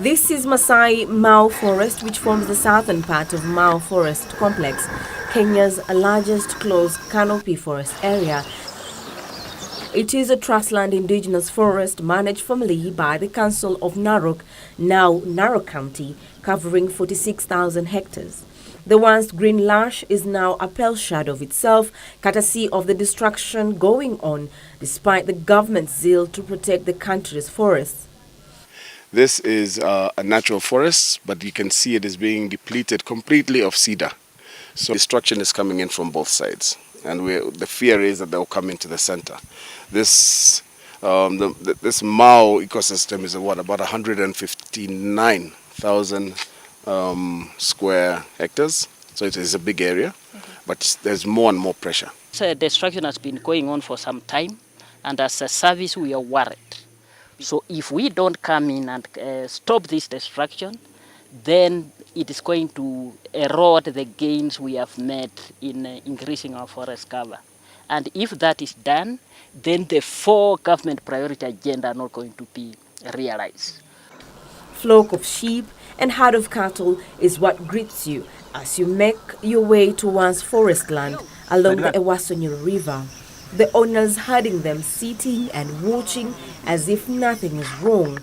This is Maasai Mau Forest, which forms the southern part of Mau Forest Complex, Kenya's largest closed canopy forest area. It is a trustland indigenous forest managed formerly by the Council of Narok, now Narok County, covering 46,000 hectares. The once green lush is now a pale shadow of itself, courtesy of the destruction going on, despite the government's zeal to protect the country's forests. This is a natural forest, but you can see it is being depleted completely of cedar. So destruction is coming in from both sides, and the fear is that they'll come into the center. This this Mau ecosystem is about 159,000 square hectares, so it is a big area, but there's more and more pressure. So destruction has been going on for some time, and as a service we are worried. So if we don't come in and stop this destruction, then it is going to erode the gains we have made in increasing our forest cover. And if that is done, then the 4 government priority agenda are not going to be realized. Flock of sheep and herd of cattle is what greets you as you make your way towards forest land along the Ewasonyi River. The owners herding them sitting and watching as if nothing is wrong.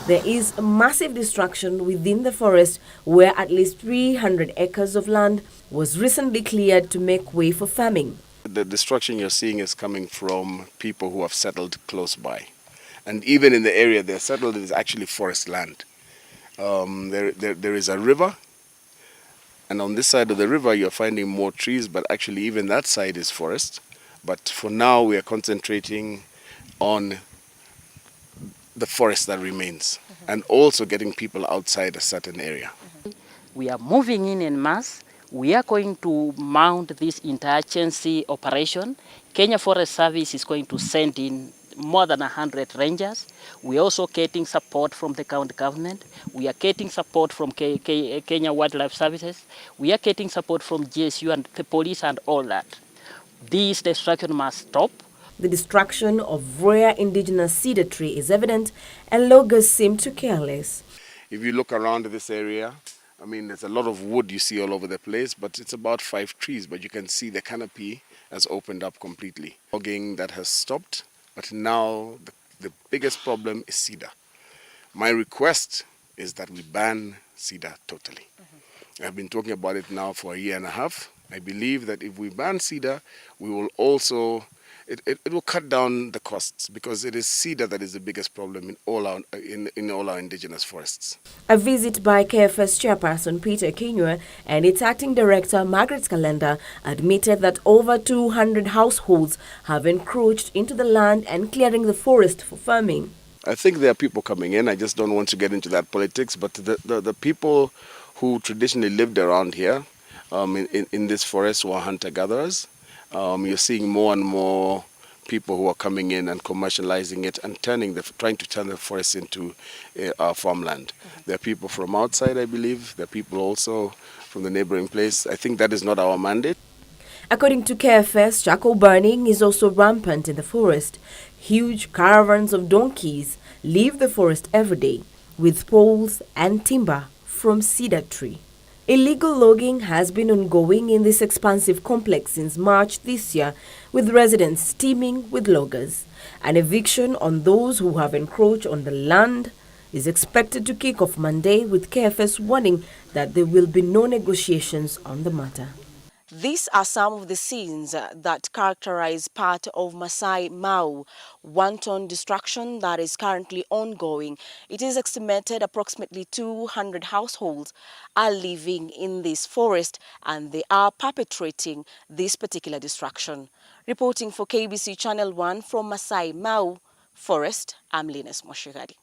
There is a massive destruction within the forest where at least 300 acres of land was recently cleared to make way for farming. The destruction you're seeing is coming from people who have settled close by. And even in the area they're settled, it is actually forest land. There is a river, and on this side of the river you're finding more trees, but actually even that side is forest. But for now we are concentrating on the forest that remains, and also getting people outside a certain area. We are moving in mass. We are going to mount this interagency operation. Kenya Forest Service is going to send in more than 100 rangers. We are also getting support from the county government. We are getting support from Kenya Wildlife Services. We are getting support from GSU and the police and all that. This destruction must stop. The destruction of rare indigenous cedar tree is evident, and loggers seem to care less. If you look around this area, I mean, there's a lot of wood you see all over the place, but it's about 5 trees, but you can see the canopy has opened up completely. Logging that has stopped, but now the biggest problem is cedar. My request is that we ban cedar totally. I've been talking about it now for a year and a half. I believe that if we ban cedar, we will also it will cut down the costs, because it is cedar that is the biggest problem in all our indigenous forests. A visit by KFS chairperson Peter Kinyua and its acting director Margaret Kalenda admitted that over 200 households have encroached into the land and clearing the forest for farming. I think there are people coming in. I just don't want to get into that politics, but the people who traditionally lived around here in this forest were hunter-gatherers. You're seeing more and more people who are coming in and commercializing it and trying to turn the forest into farmland. There are people from outside, I believe. There are people also from the neighboring place. I think that is not our mandate. According to KFS, charcoal burning is also rampant in the forest. Huge caravans of donkeys leave the forest every day with poles and timber from cedar tree. Illegal logging has been ongoing in this expansive complex since March this year, with residents teeming with loggers. An eviction on those who have encroached on the land is expected to kick off Monday, with KFS warning that there will be no negotiations on the matter. These are some of the scenes that characterize part of Maasai Mau wanton destruction that is currently ongoing. It is estimated approximately 200 households are living in this forest, and they are perpetrating this particular destruction. Reporting for KBC Channel 1 from Maasai Mau Forest, I'm Linus Moshigadi.